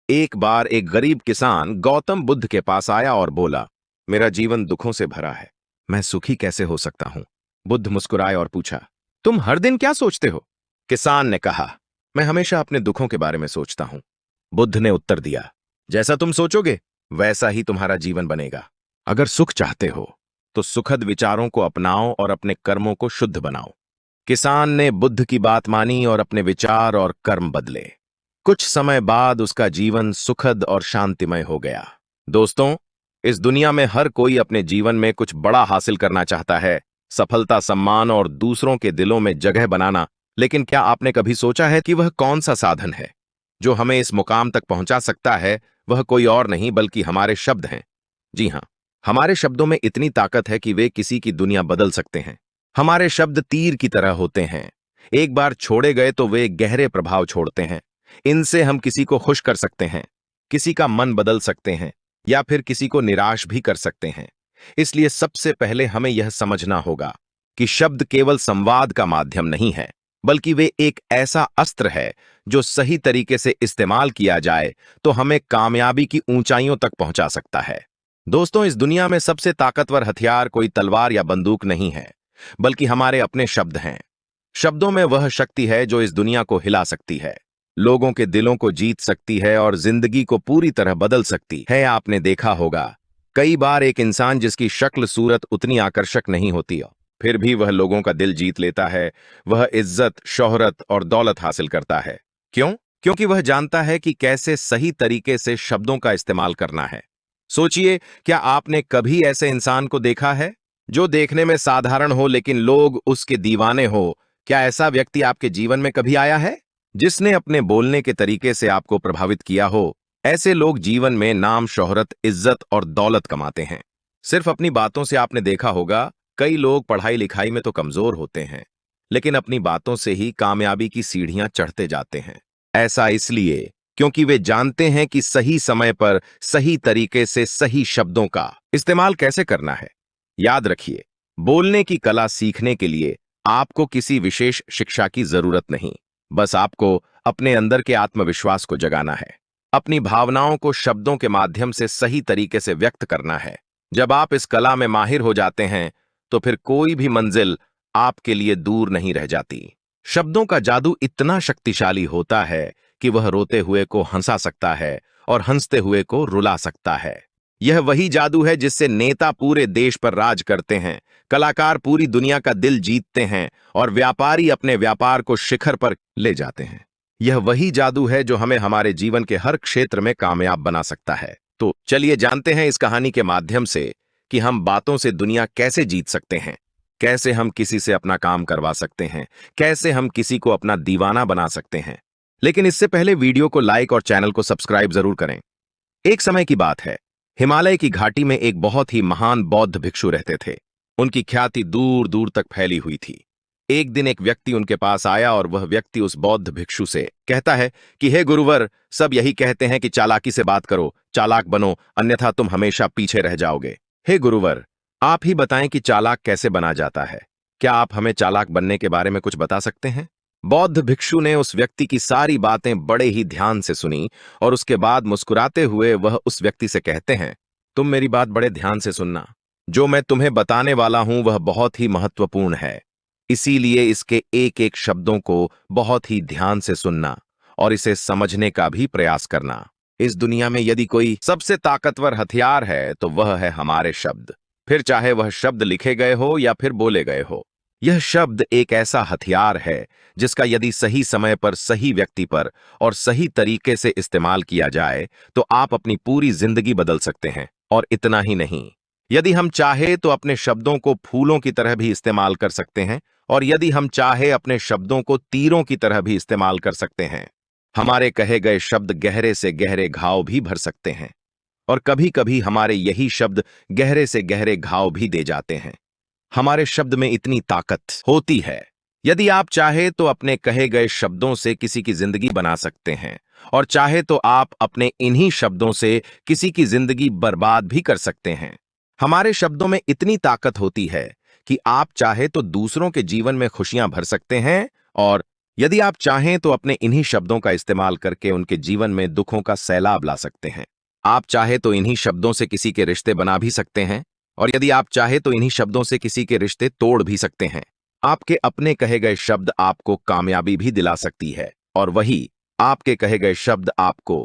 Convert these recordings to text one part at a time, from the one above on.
एक बार एक गरीब किसान गौतम बुद्ध के पास आया और बोला, मेरा जीवन दुखों से भरा है, मैं सुखी कैसे हो सकता हूं? बुद्ध मुस्कुराए और पूछा, तुम हर दिन क्या सोचते हो? किसान ने कहा, मैं हमेशा अपने दुखों के बारे में सोचता हूं। बुद्ध ने उत्तर दिया, जैसा तुम सोचोगे वैसा ही तुम्हारा जीवन बनेगा। अगर सुख चाहते हो तो सुखद विचारों को अपनाओ और अपने कर्मों को शुद्ध बनाओ। किसान ने बुद्ध की बात मानी और अपने विचार और कर्म बदले। कुछ समय बाद उसका जीवन सुखद और शांतिमय हो गया। दोस्तों, इस दुनिया में हर कोई अपने जीवन में कुछ बड़ा हासिल करना चाहता है, सफलता, सम्मान और दूसरों के दिलों में जगह बनाना। लेकिन क्या आपने कभी सोचा है कि वह कौन सा साधन है जो हमें इस मुकाम तक पहुंचा सकता है? वह कोई और नहीं बल्कि हमारे शब्द हैं। जी हां, हमारे शब्दों में इतनी ताकत है कि वे किसी की दुनिया बदल सकते हैं। हमारे शब्द तीर की तरह होते हैं, एक बार छोड़े गए तो वे गहरे प्रभाव छोड़ते हैं। इनसे हम किसी को खुश कर सकते हैं, किसी का मन बदल सकते हैं या फिर किसी को निराश भी कर सकते हैं। इसलिए सबसे पहले हमें यह समझना होगा कि शब्द केवल संवाद का माध्यम नहीं है, बल्कि वे एक ऐसा अस्त्र है जो सही तरीके से इस्तेमाल किया जाए तो हमें कामयाबी की ऊंचाइयों तक पहुंचा सकता है। दोस्तों, इस दुनिया में सबसे ताकतवर हथियार कोई तलवार या बंदूक नहीं है, बल्कि हमारे अपने शब्द हैं। शब्दों में वह शक्ति है जो इस दुनिया को हिला सकती है, लोगों के दिलों को जीत सकती है और जिंदगी को पूरी तरह बदल सकती है। आपने देखा होगा, कई बार एक इंसान जिसकी शक्ल सूरत उतनी आकर्षक नहीं होती हो, फिर भी वह लोगों का दिल जीत लेता है। वह इज्जत, शोहरत और दौलत हासिल करता है। क्यों? क्योंकि वह जानता है कि कैसे सही तरीके से शब्दों का इस्तेमाल करना है। सोचिए, क्या आपने कभी ऐसे इंसान को देखा है जो देखने में साधारण हो लेकिन लोग उसके दीवाने हो? क्या ऐसा व्यक्ति आपके जीवन में कभी आया है जिसने अपने बोलने के तरीके से आपको प्रभावित किया हो? ऐसे लोग जीवन में नाम, शोहरत, इज्जत और दौलत कमाते हैं सिर्फ अपनी बातों से। आपने देखा होगा, कई लोग पढ़ाई लिखाई में तो कमजोर होते हैं, लेकिन अपनी बातों से ही कामयाबी की सीढ़ियां चढ़ते जाते हैं। ऐसा इसलिए क्योंकि वे जानते हैं कि सही समय पर सही तरीके से सही शब्दों का इस्तेमाल कैसे करना है। याद रखिए, बोलने की कला सीखने के लिए आपको किसी विशेष शिक्षा की जरूरत नहीं, बस आपको अपने अंदर के आत्मविश्वास को जगाना है, अपनी भावनाओं को शब्दों के माध्यम से सही तरीके से व्यक्त करना है। जब आप इस कला में माहिर हो जाते हैं तो फिर कोई भी मंजिल आपके लिए दूर नहीं रह जाती। शब्दों का जादू इतना शक्तिशाली होता है कि वह रोते हुए को हंसा सकता है और हंसते हुए को रुला सकता है। यह वही जादू है जिससे नेता पूरे देश पर राज करते हैं, कलाकार पूरी दुनिया का दिल जीतते हैं और व्यापारी अपने व्यापार को शिखर पर ले जाते हैं। यह वही जादू है जो हमें हमारे जीवन के हर क्षेत्र में कामयाब बना सकता है। तो चलिए जानते हैं इस कहानी के माध्यम से कि हम बातों से दुनिया कैसे जीत सकते हैं, कैसे हम किसी से अपना काम करवा सकते हैं, कैसे हम किसी को अपना दीवाना बना सकते हैं। लेकिन इससे पहले वीडियो को लाइक और चैनल को सब्सक्राइब जरूर करें। एक समय की बात है, हिमालय की घाटी में एक बहुत ही महान बौद्ध भिक्षु रहते थे। उनकी ख्याति दूर दूर तक फैली हुई थी। एक दिन एक व्यक्ति उनके पास आया और वह व्यक्ति उस बौद्ध भिक्षु से कहता है कि हे गुरुवर, सब यही कहते हैं कि चालाकी से बात करो, चालाक बनो, अन्यथा तुम हमेशा पीछे रह जाओगे। हे गुरुवर, आप ही बताएं कि चालाक कैसे बना जाता है। क्या आप हमें चालाक बनने के बारे में कुछ बता सकते हैं? बौद्ध भिक्षु ने उस व्यक्ति की सारी बातें बड़े ही ध्यान से सुनी और उसके बाद मुस्कुराते हुए वह उस व्यक्ति से कहते हैं, तुम मेरी बात बड़े ध्यान से सुनना। जो मैं तुम्हें बताने वाला हूं वह बहुत ही महत्वपूर्ण है, इसीलिए इसके एक एक शब्दों को बहुत ही ध्यान से सुनना और इसे समझने का भी प्रयास करना। इस दुनिया में यदि कोई सबसे ताकतवर हथियार है तो वह है हमारे शब्द। फिर चाहे वह शब्द लिखे गए हो या फिर बोले गए हो, यह शब्द एक ऐसा हथियार है जिसका यदि सही समय पर, सही व्यक्ति पर और सही तरीके से इस्तेमाल किया जाए तो आप अपनी पूरी जिंदगी बदल सकते हैं। और इतना ही नहीं, यदि हम चाहे तो अपने शब्दों को फूलों की तरह भी इस्तेमाल कर सकते हैं और यदि हम चाहे अपने शब्दों को तीरों की तरह भी इस्तेमाल कर सकते हैं। हमारे कहे गए शब्द गहरे से गहरे घाव भी भर सकते हैं और कभी कभी हमारे यही शब्द गहरे से गहरे घाव भी दे जाते हैं। हमारे शब्द में इतनी ताकत होती है, यदि आप चाहे तो अपने कहे गए शब्दों से किसी की जिंदगी बना सकते हैं और चाहे तो आप अपने इन्हीं शब्दों से किसी की जिंदगी बर्बाद भी कर सकते हैं। हमारे शब्दों में इतनी ताकत होती है कि आप चाहे तो दूसरों के जीवन में खुशियां भर सकते हैं और यदि आप चाहें तो अपने इन्हीं शब्दों का इस्तेमाल करके उनके जीवन में दुखों का सैलाब ला सकते हैं। आप चाहे तो इन्हीं शब्दों से किसी के रिश्ते बना भी सकते हैं, और यदि आप चाहे तो इन्हीं शब्दों से किसी के रिश्ते तोड़ भी सकते हैं। आपके अपने कहे गए शब्द आपको कामयाबी भी दिला सकती है, और वही आपके कहे गए शब्द आपको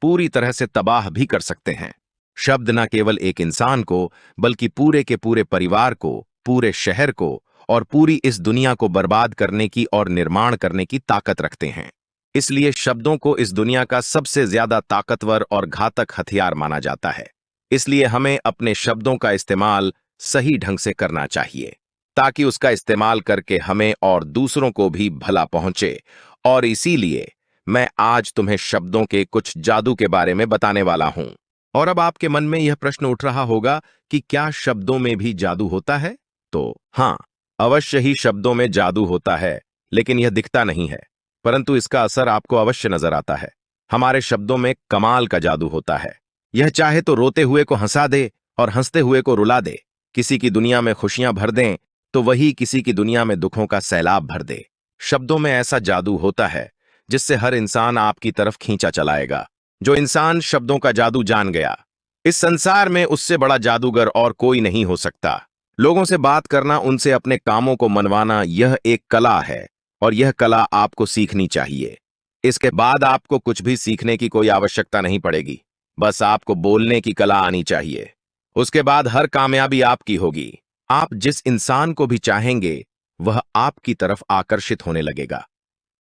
पूरी तरह से तबाह भी कर सकते हैं। शब्द न केवल एक इंसान को, बल्कि पूरे के पूरे परिवार को, पूरे शहर को और पूरी इस दुनिया को बर्बाद करने की और निर्माण करने की ताकत रखते हैं। इसलिए शब्दों को इस दुनिया का सबसे ज्यादा ताकतवर और घातक हथियार माना जाता है। इसलिए हमें अपने शब्दों का इस्तेमाल सही ढंग से करना चाहिए, ताकि उसका इस्तेमाल करके हमें और दूसरों को भी भला पहुंचे। और इसीलिए मैं आज तुम्हें शब्दों के कुछ जादू के बारे में बताने वाला हूं। और अब आपके मन में यह प्रश्न उठ रहा होगा कि क्या शब्दों में भी जादू होता है? तो हाँ, अवश्य ही शब्दों में जादू होता है, लेकिन यह दिखता नहीं है, परंतु इसका असर आपको अवश्य नजर आता है। हमारे शब्दों में कमाल का जादू होता है। यह चाहे तो रोते हुए को हंसा दे और हंसते हुए को रुला दे। किसी की दुनिया में खुशियां भर दें तो वही किसी की दुनिया में दुखों का सैलाब भर दे। शब्दों में ऐसा जादू होता है जिससे हर इंसान आपकी तरफ खींचा चलाएगा। जो इंसान शब्दों का जादू जान गया, इस संसार में उससे बड़ा जादूगर और कोई नहीं हो सकता। लोगों से बात करना, उनसे अपने कामों को मनवाना, यह एक कला है, और यह कला आपको सीखनी चाहिए। इसके बाद आपको कुछ भी सीखने की कोई आवश्यकता नहीं पड़ेगी। बस आपको बोलने की कला आनी चाहिए। उसके बाद हर कामयाबी आपकी होगी। आप जिस इंसान को भी चाहेंगे वह आपकी तरफ आकर्षित होने लगेगा।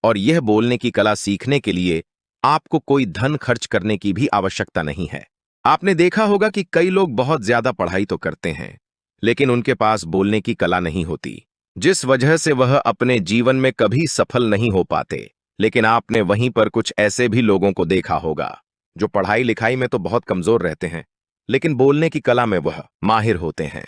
और यह बोलने की कला सीखने के लिए आपको कोई धन खर्च करने की भी आवश्यकता नहीं है। आपने देखा होगा कि कई लोग बहुत ज्यादा पढ़ाई तो करते हैं, लेकिन उनके पास बोलने की कला नहीं होती, जिस वजह से वह अपने जीवन में कभी सफल नहीं हो पाते। लेकिन आपने वहीं पर कुछ ऐसे भी लोगों को देखा होगा जो पढ़ाई लिखाई में तो बहुत कमजोर रहते हैं, लेकिन बोलने की कला में वह माहिर होते हैं।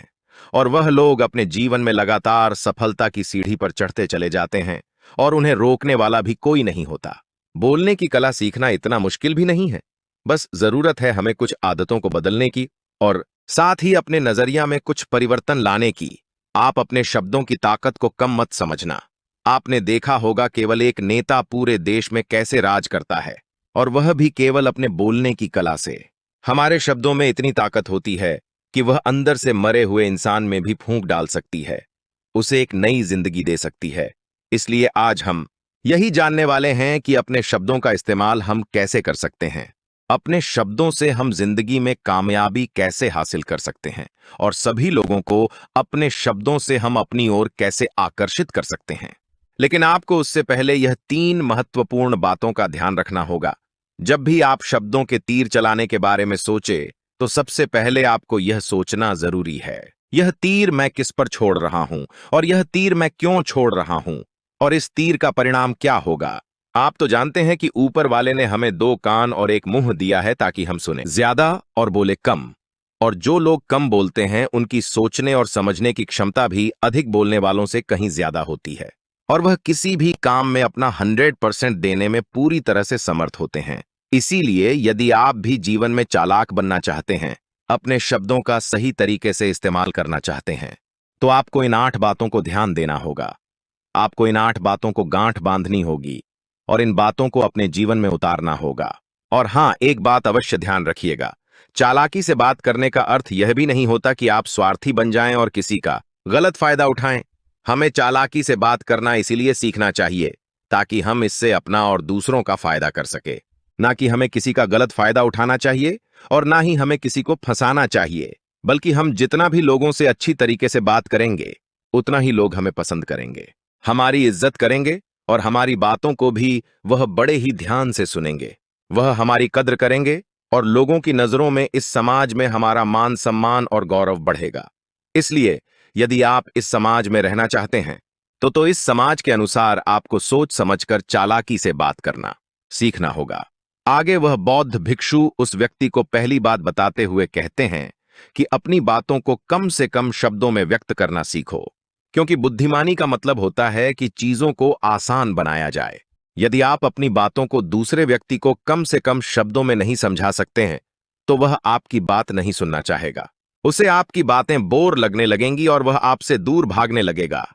और वह लोग अपने जीवन में लगातार सफलता की सीढ़ी पर चढ़ते चले जाते हैं, और उन्हें रोकने वाला भी कोई नहीं होता। बोलने की कला सीखना इतना मुश्किल भी नहीं है। बस जरूरत है हमें कुछ आदतों को बदलने की, और साथ ही अपने नजरिया में कुछ परिवर्तन लाने की। आप अपने शब्दों की ताकत को कम मत समझना। आपने देखा होगा केवल एक नेता पूरे देश में कैसे राज करता है, और वह भी केवल अपने बोलने की कला से। हमारे शब्दों में इतनी ताकत होती है कि वह अंदर से मरे हुए इंसान में भी फूंक डाल सकती है, उसे एक नई जिंदगी दे सकती है। इसलिए आज हम यही जानने वाले हैं कि अपने शब्दों का इस्तेमाल हम कैसे कर सकते हैं। अपने शब्दों से हम जिंदगी में कामयाबी कैसे हासिल कर सकते हैं, और सभी लोगों को अपने शब्दों से हम अपनी ओर कैसे आकर्षित कर सकते हैं। लेकिन आपको उससे पहले यह 3 महत्वपूर्ण बातों का ध्यान रखना होगा। जब भी आप शब्दों के तीर चलाने के बारे में सोचे, तो सबसे पहले आपको यह सोचना जरूरी है, यह तीर मैं किस पर छोड़ रहा हूं, और यह तीर मैं क्यों छोड़ रहा हूं, और इस तीर का परिणाम क्या होगा। आप तो जानते हैं कि ऊपर वाले ने हमें 2 कान और 1 मुंह दिया है ताकि हम सुने ज्यादा और बोले कम। और जो लोग कम बोलते हैं उनकी सोचने और समझने की क्षमता भी अधिक बोलने वालों से कहीं ज्यादा होती है, और वह किसी भी काम में अपना 100% देने में पूरी तरह से समर्थ होते हैं। इसीलिए यदि आप भी जीवन में चालाक बनना चाहते हैं, अपने शब्दों का सही तरीके से इस्तेमाल करना चाहते हैं, तो आपको इन 8 बातों को ध्यान देना होगा। आपको इन 8 बातों को गांठ बांधनी होगी, और इन बातों को अपने जीवन में उतारना होगा। और हां, एक बात अवश्य ध्यान रखिएगा, चालाकी से बात करने का अर्थ यह भी नहीं होता कि आप स्वार्थी बन जाएं और किसी का गलत फायदा उठाएं। हमें चालाकी से बात करना इसीलिए सीखना चाहिए ताकि हम इससे अपना और दूसरों का फायदा कर सके। ना कि हमें किसी का गलत फायदा उठाना चाहिए, और ना ही हमें किसी को फंसाना चाहिए, बल्कि हम जितना भी लोगों से अच्छी तरीके से बात करेंगे, उतना ही लोग हमें पसंद करेंगे, हमारी इज्जत करेंगे, और हमारी बातों को भी वह बड़े ही ध्यान से सुनेंगे। वह हमारी कद्र करेंगे, और लोगों की नजरों में इस समाज में हमारा मान सम्मान और गौरव बढ़ेगा। इसलिए यदि आप इस समाज में रहना चाहते हैं, तो इस समाज के अनुसार आपको सोच समझकर चालाकी से बात करना सीखना होगा। आगे वह बौद्ध भिक्षु उस व्यक्ति को पहली बात बताते हुए कहते हैं कि अपनी बातों को कम से कम शब्दों में व्यक्त करना सीखो, क्योंकि बुद्धिमानी का मतलब होता है कि चीजों को आसान बनाया जाए। यदि आप अपनी बातों को दूसरे व्यक्ति को कम से कम शब्दों में नहीं समझा सकते हैं, तो वह आपकी बात नहीं सुनना चाहेगा। उसे आपकी बातें बोर लगने लगेंगी और वह आपसे दूर भागने लगेगा।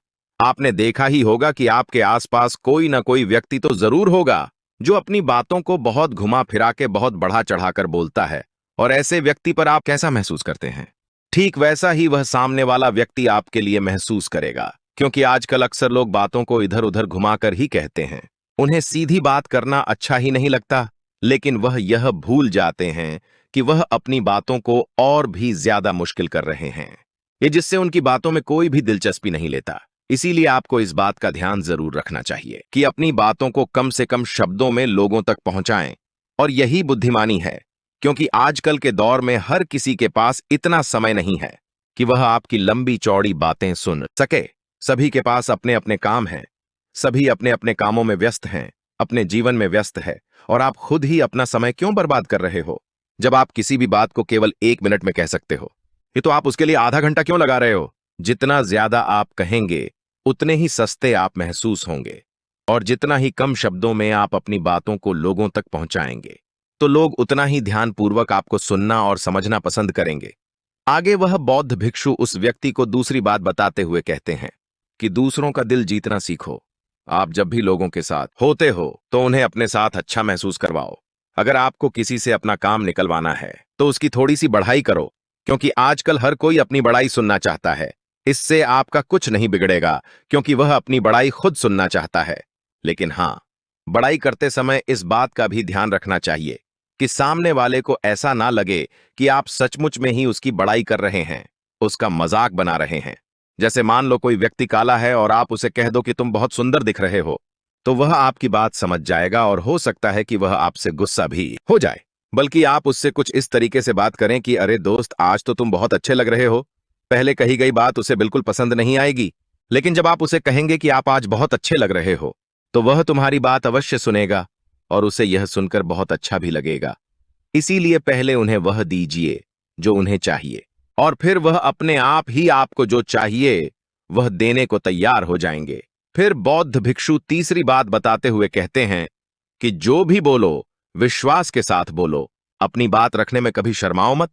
आपने देखा ही होगा कि आपके आसपास कोई ना कोई व्यक्ति तो जरूर होगा जो अपनी बातों को बहुत घुमा फिरा के बहुत बढ़ा चढ़ाकर बोलता है। और ऐसे व्यक्ति पर आप कैसा महसूस करते हैं? ठीक वैसा ही वह सामने वाला व्यक्ति आपके लिए महसूस करेगा, क्योंकि आजकल अक्सर लोग बातों को इधर उधर घुमाकर ही कहते हैं। उन्हें सीधी बात करना अच्छा ही नहीं लगता, लेकिन वह यह भूल जाते हैं कि वह अपनी बातों को और भी ज्यादा मुश्किल कर रहे हैं, ये जिससे उनकी बातों में कोई भी दिलचस्पी नहीं लेता। इसीलिए आपको इस बात का ध्यान जरूर रखना चाहिए कि अपनी बातों को कम से कम शब्दों में लोगों तक पहुंचाएं। और यही बुद्धिमानी है, क्योंकि आजकल के दौर में हर किसी के पास इतना समय नहीं है कि वह आपकी लंबी चौड़ी बातें सुन सके। सभी के पास अपने अपने काम हैं, सभी अपने अपने कामों में व्यस्त हैं, अपने जीवन में व्यस्त है। और आप खुद ही अपना समय क्यों बर्बाद कर रहे हो जब आप किसी भी बात को केवल 1 मिनट में कह सकते हो? ये तो आप उसके लिए आधा घंटा क्यों लगा रहे हो? जितना ज्यादा आप कहेंगे उतने ही सस्ते आप महसूस होंगे, और जितना ही कम शब्दों में आप अपनी बातों को लोगों तक पहुंचाएंगे तो लोग उतना ही ध्यानपूर्वक आपको सुनना और समझना पसंद करेंगे। आगे वह बौद्ध भिक्षु उस व्यक्ति को दूसरी बात बताते हुए कहते हैं कि दूसरों का दिल जीतना सीखो। आप जब भी लोगों के साथ होते हो तो उन्हें अपने साथ अच्छा महसूस करवाओ। अगर आपको किसी से अपना काम निकलवाना है तो उसकी थोड़ी सी बढ़ाई करो, क्योंकि आजकल हर कोई अपनी बड़ाई सुनना चाहता है। इससे आपका कुछ नहीं बिगड़ेगा, क्योंकि वह अपनी बड़ाई खुद सुनना चाहता है। लेकिन हाँ, बड़ाई करते समय इस बात का भी ध्यान रखना चाहिए कि सामने वाले को ऐसा ना लगे कि आप सचमुच में ही उसकी बड़ाई कर रहे हैं, उसका मजाक बना रहे हैं। जैसे मान लो कोई व्यक्ति काला है और आप उसे कह दो कि तुम बहुत सुंदर दिख रहे हो, तो वह आपकी बात समझ जाएगा और हो सकता है कि वह आपसे गुस्सा भी हो जाए। बल्कि आप उससे कुछ इस तरीके से बात करें कि अरे दोस्त, आज तो तुम बहुत अच्छे लग रहे हो। पहले कही गई बात उसे बिल्कुल पसंद नहीं आएगी, लेकिन जब आप उसे कहेंगे कि आप आज बहुत अच्छे लग रहे हो, तो वह तुम्हारी बात अवश्य सुनेगा और उसे यह सुनकर बहुत अच्छा भी लगेगा। इसीलिए पहले उन्हें वह दीजिए जो उन्हें चाहिए, और फिर वह अपने आप ही आपको जो चाहिए वह देने को तैयार हो जाएंगे। फिर बौद्ध भिक्षु तीसरी बात बताते हुए कहते हैं कि जो भी बोलो विश्वास के साथ बोलो। अपनी बात रखने में कभी शर्माओ मत,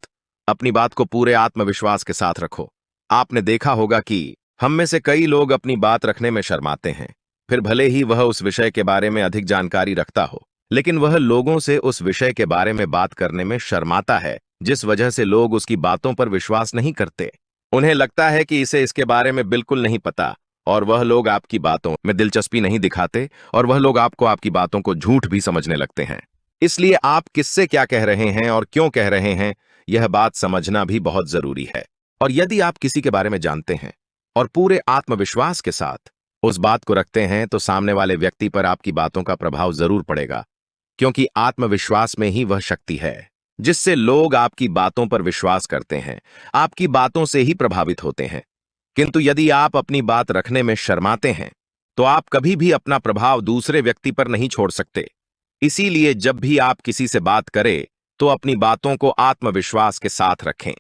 अपनी बात को पूरे आत्मविश्वास के साथ रखो। आपने देखा होगा कि हम में से कई लोग अपनी बात रखने में शर्माते हैं, फिर भले ही वह उस विषय के बारे में अधिक जानकारी रखता हो, लेकिन वह लोगों से उस विषय के बारे में बात करने में शर्माता है, जिस वजह से लोग उसकी बातों पर विश्वास नहीं करते। उन्हें लगता है कि इसे इसके बारे में बिल्कुल नहीं पता, और वह लोग आपकी बातों में दिलचस्पी नहीं दिखाते, और वह लोग आपको आपकी बातों को झूठ भी समझने लगते हैं। इसलिए आप किससे क्या कह रहे हैं और क्यों कह रहे हैं, यह बात समझना भी बहुत जरूरी है। और यदि आप किसी के बारे में जानते हैं और पूरे आत्मविश्वास के साथ उस बात को रखते हैं, तो सामने वाले व्यक्ति पर आपकी बातों का प्रभाव जरूर पड़ेगा, क्योंकि आत्मविश्वास में ही वह शक्ति है जिससे लोग आपकी बातों पर विश्वास करते हैं, आपकी बातों से ही प्रभावित होते हैं। किंतु यदि आप अपनी बात रखने में शर्माते हैं, तो आप कभी भी अपना प्रभाव दूसरे व्यक्ति पर नहीं छोड़ सकते। इसीलिए जब भी आप किसी से बात करें, तो अपनी बातों को आत्मविश्वास के साथ रखें।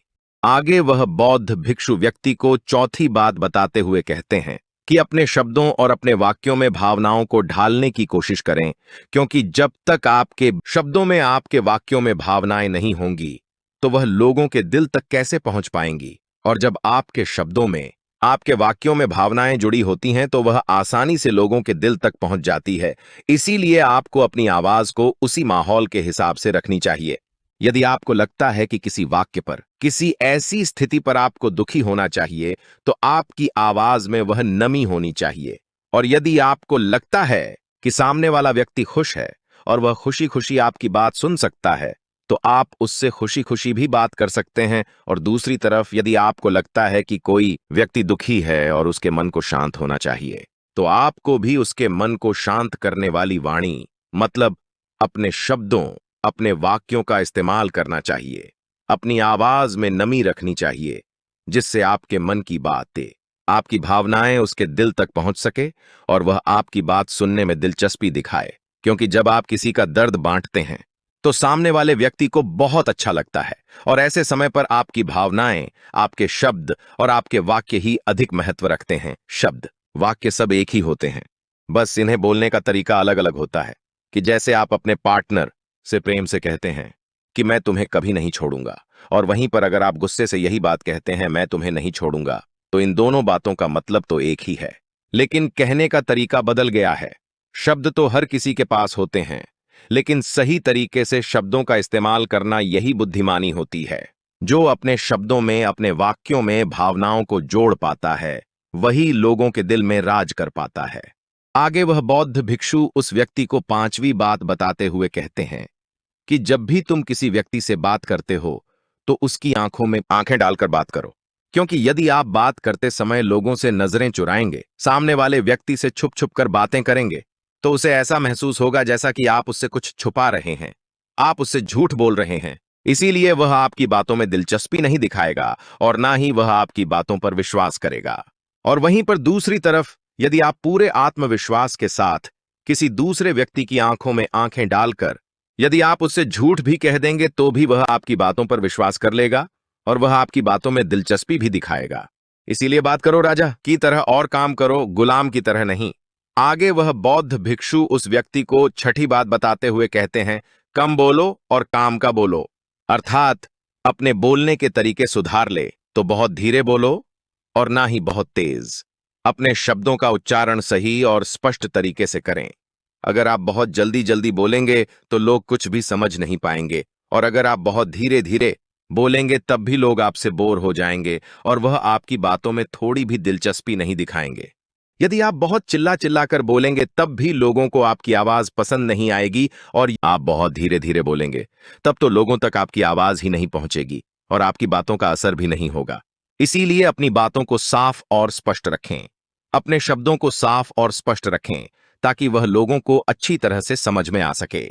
आगे वह बौद्ध भिक्षु व्यक्ति को चौथी बात बताते हुए कहते हैं कि अपने शब्दों और अपने वाक्यों में भावनाओं को ढालने की कोशिश करें, क्योंकि जब तक आपके शब्दों में, आपके वाक्यों में भावनाएं नहीं होंगी, तो वह लोगों के दिल तक कैसे पहुंच पाएंगी। और जब आपके शब्दों में, आपके वाक्यों में भावनाएं जुड़ी होती हैं, तो वह आसानी से लोगों के दिल तक पहुंच जाती है। इसीलिए आपको अपनी आवाज को उसी माहौल के हिसाब से रखनी चाहिए। यदि आपको लगता है कि किसी वाक्य पर, किसी ऐसी स्थिति पर आपको दुखी होना चाहिए, तो आपकी आवाज में वह नमी होनी चाहिए। और यदि आपको लगता है कि सामने वाला व्यक्ति खुश है और वह खुशी खुशी आपकी बात सुन सकता है, तो आप उससे खुशी खुशी भी बात कर सकते हैं। और दूसरी तरफ यदि आपको लगता है कि कोई व्यक्ति दुखी है और उसके मन को शांत होना चाहिए, तो आपको भी उसके मन को शांत करने वाली वाणी, मतलब अपने शब्दों, अपने वाक्यों का इस्तेमाल करना चाहिए। अपनी आवाज में नमी रखनी चाहिए, जिससे आपके मन की बातें, आपकी भावनाएं उसके दिल तक पहुंच सके और वह आपकी बात सुनने में दिलचस्पी दिखाए। क्योंकि जब आप किसी का दर्द बांटते हैं, तो सामने वाले व्यक्ति को बहुत अच्छा लगता है, और ऐसे समय पर आपकी भावनाएं, आपके शब्द और आपके वाक्य ही अधिक महत्व रखते हैं। शब्द, वाक्य सब एक ही होते हैं, बस इन्हें बोलने का तरीका अलग अलग होता है। कि जैसे आप अपने पार्टनर से प्रेम से कहते हैं कि मैं तुम्हें कभी नहीं छोड़ूंगा, और वहीं पर अगर आप गुस्से से यही बात कहते हैं, मैं तुम्हें नहीं छोड़ूंगा, तो इन दोनों बातों का मतलब तो एक ही है। लेकिन कहने का तरीका बदल गया है। शब्द तो हर किसी के पास होते हैं, लेकिन सही तरीके से शब्दों का इस्तेमाल करना यही बुद्धिमानी होती है। जो अपने शब्दों में, अपने वाक्यों में भावनाओं को जोड़ पाता है, वही लोगों के दिल में राज कर पाता है। आगे वह बौद्ध भिक्षु उस व्यक्ति को पांचवी बात बताते हुए कहते हैं कि जब भी तुम किसी व्यक्ति से बात करते हो, तो उसकी आंखों में आंखें डालकर बात करो। क्योंकि यदि आप बात करते समय लोगों से नजरें चुराएंगे, सामने वाले व्यक्ति से छुप छुप कर बातें करेंगे, तो उसे ऐसा महसूस होगा जैसा कि आप उससे कुछ छुपा रहे हैं, आप उससे झूठ बोल रहे हैं। इसीलिए वह आपकी बातों में दिलचस्पी नहीं दिखाएगा और ना ही वह आपकी बातों पर विश्वास करेगा। और वहीं पर दूसरी तरफ, यदि आप पूरे आत्मविश्वास के साथ किसी दूसरे व्यक्ति की आंखों में आंखें डालकर यदि आप उससे झूठ भी कह देंगे, तो भी वह आपकी बातों पर विश्वास कर लेगा और वह आपकी बातों में दिलचस्पी भी दिखाएगा। इसीलिए बात करो राजा की तरह और काम करो, गुलाम की तरह नहीं। आगे वह बौद्ध भिक्षु उस व्यक्ति को छठी बात बताते हुए कहते हैं, कम बोलो और काम का बोलो। अर्थात अपने बोलने के तरीके सुधार ले, तो बहुत धीरे बोलो और ना ही बहुत तेज। अपने शब्दों का उच्चारण सही और स्पष्ट तरीके से करें। अगर आप बहुत जल्दी जल्दी बोलेंगे तो लोग कुछ भी समझ नहीं पाएंगे, और अगर आप बहुत धीरे धीरे बोलेंगे तब भी लोग आपसे बोर हो जाएंगे और वह आपकी बातों में थोड़ी भी दिलचस्पी नहीं दिखाएंगे। यदि आप बहुत चिल्ला चिल्ला कर बोलेंगे तब भी लोगों को आपकी आवाज पसंद नहीं आएगी, और आप बहुत धीरे धीरे बोलेंगे तब तो लोगों तक आपकी आवाज ही नहीं पहुंचेगी और आपकी बातों का असर भी नहीं होगा। इसीलिए अपनी बातों को साफ और स्पष्ट रखें। अपने शब्दों को साफ और स्पष्ट रखें ताकि वह लोगों को अच्छी तरह से समझ में आ सके।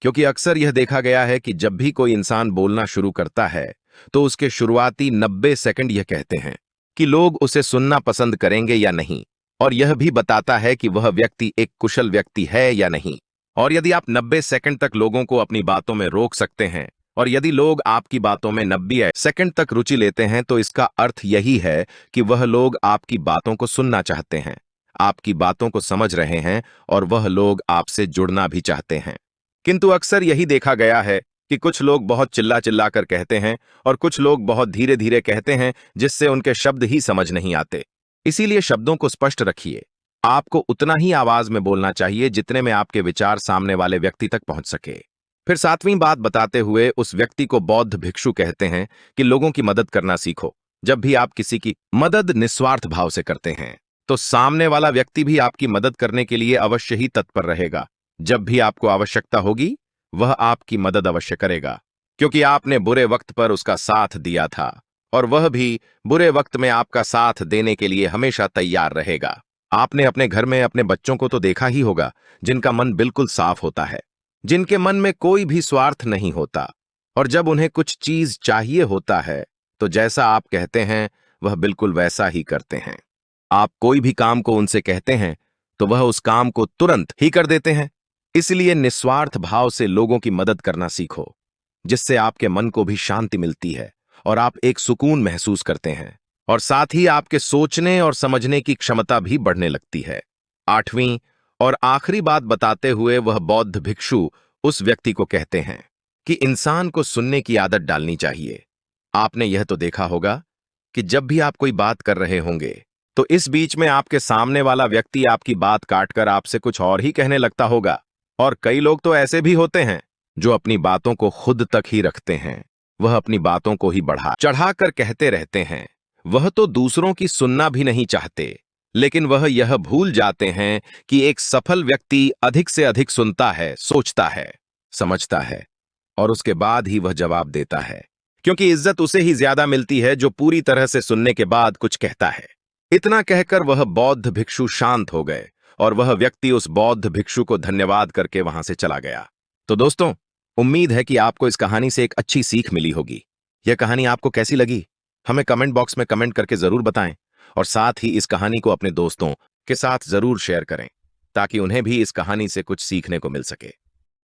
क्योंकि अक्सर यह देखा गया है कि जब भी कोई इंसान बोलना शुरू करता है, तो उसके शुरुआती 90 सेकंड यह कहते हैं कि लोग उसे सुनना पसंद करेंगे या नहीं, और यह भी बताता है कि वह व्यक्ति एक कुशल व्यक्ति है या नहीं। और यदि आप 90 सेकंड तक लोगों को अपनी बातों में रोक सकते हैं, और यदि लोग आपकी बातों में 90 सेकंड तक रुचि लेते हैं, तो इसका अर्थ यही है कि वह लोग आपकी बातों को सुनना चाहते हैं, आपकी बातों को समझ रहे हैं और वह लोग आपसे जुड़ना भी चाहते हैं। किंतु अक्सर यही देखा गया है कि कुछ लोग बहुत चिल्ला चिल्ला कर कहते हैं और कुछ लोग बहुत धीरे धीरे कहते हैं, जिससे उनके शब्द ही समझ नहीं आते। इसीलिए शब्दों को स्पष्ट रखिए। आपको उतना ही आवाज में बोलना चाहिए जितने में आपके विचार सामने वाले व्यक्ति तक पहुंच सके। फिर सातवीं बात बताते हुए उस व्यक्ति को बौद्ध भिक्षु कहते हैं कि लोगों की मदद करना सीखो। जब भी आप किसी की मदद निस्वार्थ भाव से करते हैं, तो सामने वाला व्यक्ति भी आपकी मदद करने के लिए अवश्य ही तत्पर रहेगा। जब भी आपको आवश्यकता होगी, वह आपकी मदद अवश्य करेगा, क्योंकि आपने बुरे वक्त पर उसका साथ दिया था, और वह भी बुरे वक्त में आपका साथ देने के लिए हमेशा तैयार रहेगा। आपने अपने घर में अपने बच्चों को तो देखा ही होगा, जिनका मन बिल्कुल साफ होता है, जिनके मन में कोई भी स्वार्थ नहीं होता, और जब उन्हें कुछ चीज चाहिए होता है, तो जैसा आप कहते हैं वह बिल्कुल वैसा ही करते हैं। आप कोई भी काम को उनसे कहते हैं तो वह उस काम को तुरंत ही कर देते हैं। इसलिए निस्वार्थ भाव से लोगों की मदद करना सीखो, जिससे आपके मन को भी शांति मिलती है और आप एक सुकून महसूस करते हैं, और साथ ही आपके सोचने और समझने की क्षमता भी बढ़ने लगती है। आठवीं और आखिरी बात बताते हुए वह बौद्ध भिक्षु उस व्यक्ति को कहते हैं कि इंसान को सुनने की आदत डालनी चाहिए। आपने यह तो देखा होगा कि जब भी आप कोई बात कर रहे होंगे, तो इस बीच में आपके सामने वाला व्यक्ति आपकी बात काटकर आपसे कुछ और ही कहने लगता होगा। और कई लोग तो ऐसे भी होते हैं जो अपनी बातों को खुद तक ही रखते हैं। वह अपनी बातों को ही बढ़ा चढ़ाकर कहते रहते हैं। वह तो दूसरों की सुनना भी नहीं चाहते, लेकिन वह यह भूल जाते हैं कि एक सफल व्यक्ति अधिक से अधिक सुनता है, सोचता है, समझता है, और उसके बाद ही वह जवाब देता है। क्योंकि इज्जत उसे ही ज्यादा मिलती है जो पूरी तरह से सुनने के बाद कुछ कहता है। इतना कहकर वह बौद्ध भिक्षु शांत हो गए, और वह व्यक्ति उस बौद्ध भिक्षु को धन्यवाद करके वहां से चला गया। तो दोस्तों, उम्मीद है कि आपको इस कहानी से एक अच्छी सीख मिली होगी। यह कहानी आपको कैसी लगी, हमें कमेंट बॉक्स में कमेंट करके जरूर बताएं, और साथ ही इस कहानी को अपने दोस्तों के साथ जरूर शेयर करें, ताकि उन्हें भी इस कहानी से कुछ सीखने को मिल सके।